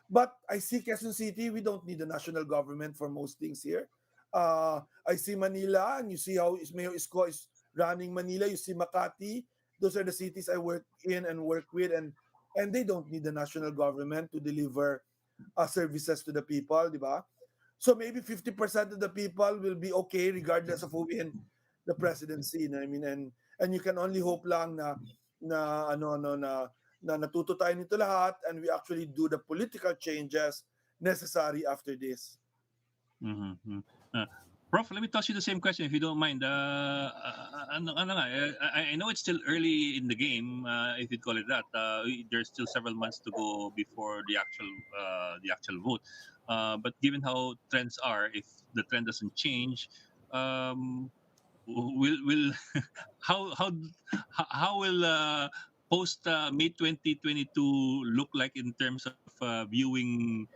But I see Quezon City, we don't need a national government for most things here. I see Manila, and you see how Mayor Isko is running Manila. You see Makati. Those are the cities I work in and work with, and they don't need the national government to deliver services to the people, di ba? So maybe 50% of the people will be okay regardless of who win the presidency. I mean, and you can only hope lang na natuto tayo nito lahat, and we actually do the political changes necessary after this. Mm-hmm. Prof, let me toss you the same question if you don't mind. I know it's still early in the game, if you call it that. There's still several months to go before the actual vote. But given how trends are, if the trend doesn't change, will how will post May 2022 look like in terms of viewing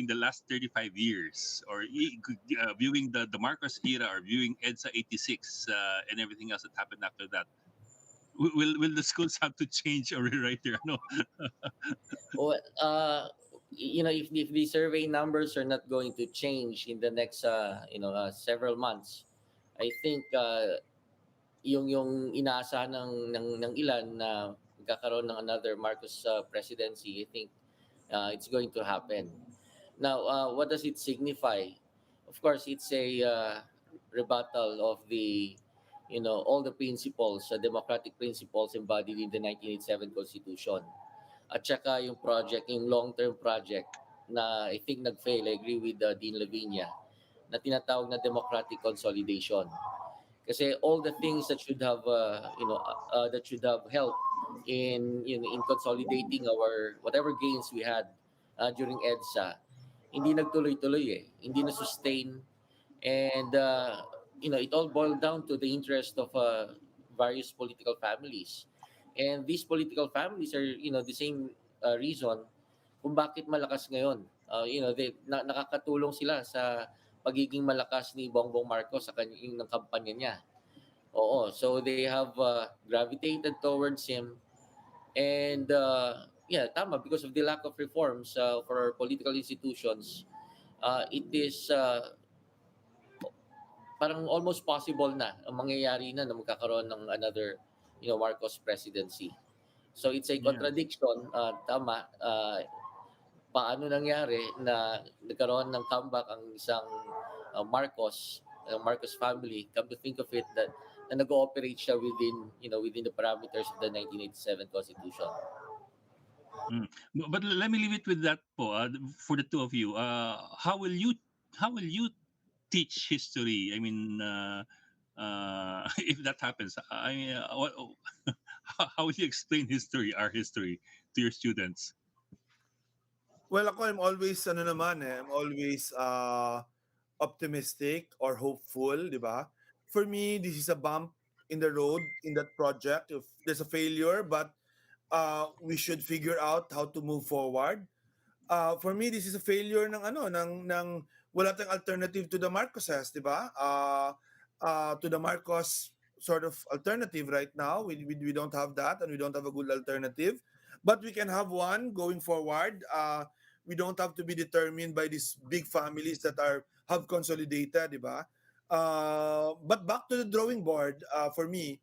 the last 35 years, or viewing the Marcos era, or viewing EDSA 86 and everything else that happened after that? Will the schools have to change or rewrite their no? Well, if the survey numbers are not going to change in the next several months, I think yung inaasahan ng ilan na magkakaroon ng another Marcos presidency, I think it's going to happen. Now, what does it signify? Of course, it's a rebuttal of the, all the principles, democratic principles embodied in the 1987 Constitution. At saka yung project, yung long-term project na I think nag-fail, I agree with Dean Lavinia, na tinatawag na democratic consolidation. Kasi all the things that should have, that should have helped in, in consolidating our whatever gains we had during EDSA, hindi nagtuloy-tuloy eh, hindi na sustain, and it all boiled down to the interest of various political families, and these political families are, the same reason kung bakit malakas ngayon. Nakakatulong sila sa pagiging malakas ni Bongbong Marcos sa kanyang ng kampanya niya. Oo, so they have gravitated towards him, and yeah, tama, because of the lack of reforms for our political institutions, it is parang almost possible na ang mangyayari na magkakaroon ng another, Marcos presidency. So it's a Yeah. contradiction. Tama. Paano nangyari na nagkaroon ng comeback ang isang Marcos family? Come to think of it, that na nag-ooperate siya within, within the parameters of the 1987 Constitution. But let me leave it with that po, for the two of you. How will you teach history? I mean, if that happens, I mean, how will you explain our history, to your students? Well, ako, I'm always optimistic or hopeful, di ba? For me, this is a bump in the road in that project. If there's a failure, but we should figure out how to move forward. For me, this is a failure ng wala tayong alternative to the Marcoses, di ba? To the Marcos sort of alternative right now. We don't have that, and we don't have a good alternative. But we can have one going forward. We don't have to be determined by these big families that have consolidated, di ba? But back to the drawing board, for me,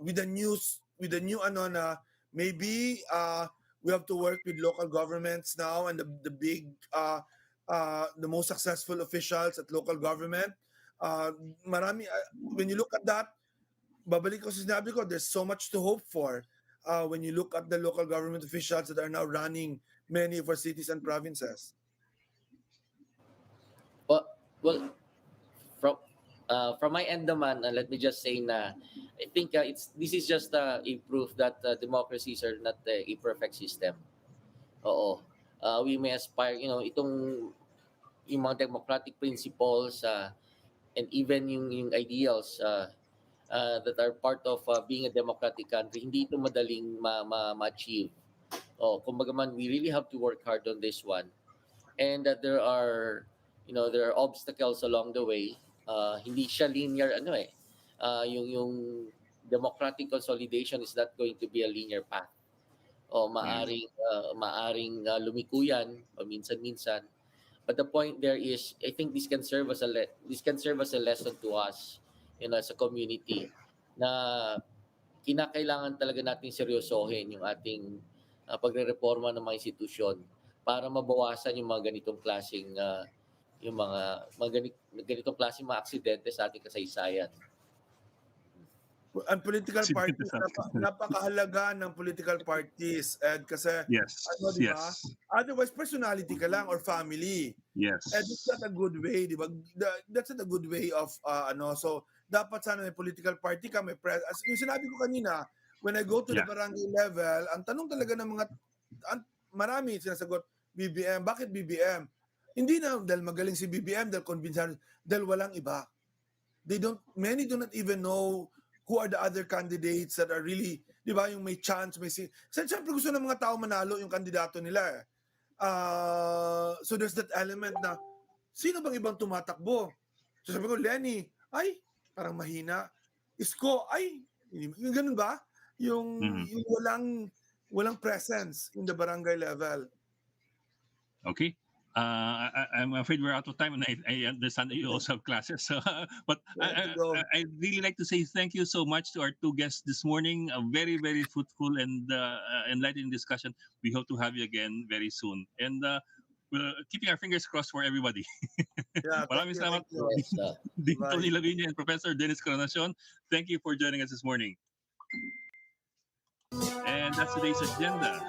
with the new na maybe we have to work with local governments now, and the big the most successful officials at local government. Marami, when you look at that, babalik ko sa sinabi ko, there's so much to hope for when you look at the local government officials that are now running many of our cities and provinces. Well, from my end naman, let me just say na I think this is just a proof that democracies are not a perfect system. Oo. We may aspire, yung mga democratic principles, and even yung ideals that are part of being a democratic country, hindi ito madaling ma-achieve. Kumbaga man, we really have to work hard on this one, and that there are obstacles along the way. Hindi siya linear, yung democratic consolidation is not going to be a linear path. Maaring lumiko yan paminsan-minsan. But the point there is, I think this can serve as a lesson to us, as a community, na kinakailangan talaga nating seryosohin yung ating pagrereforma ng mga institusyon para mabawasan yung mga ganitong klaseng ganitong klaseng mga aksidente sa ating kasaysayan. Ang political parties, napakahalaga ng political parties, Ed, kasi Yes. di ba? Yes. Otherwise, personality ka lang or family. Yes. And it's not a good way, di ba? That's not a good way of, so dapat sana may political party ka, may as yung sinabi ko kanina, when I go to the barangay level, ang tanong talaga ng mga, marami sinasagot, BBM. Bakit BBM? Hindi na dahil magaling si BBM, dahil convinced, dahil walang iba. Many do not even know who are the other candidates that are really, di ba, yung may chance, siyempre gusto ng mga tao manalo yung kandidato nila. So there's that element na, sino bang ibang tumatakbo? So sabi ko, Lenny, ay, parang mahina. Isko, ay, yung ganun ba? Yung walang presence in the barangay level. Okay. I'm afraid we're out of time, and I understand that you also have classes. So, but I really like to say thank you so much to our two guests this morning. A very, very fruitful and enlightening discussion. We hope to have you again very soon. And keeping our fingers crossed for everybody. Yeah, thank Maraming you, salamat thank you. Yes, Dean Bye. Tony Lavinia and Professor Dennis Coronacion. Thank you for joining us this morning. And that's today's agenda.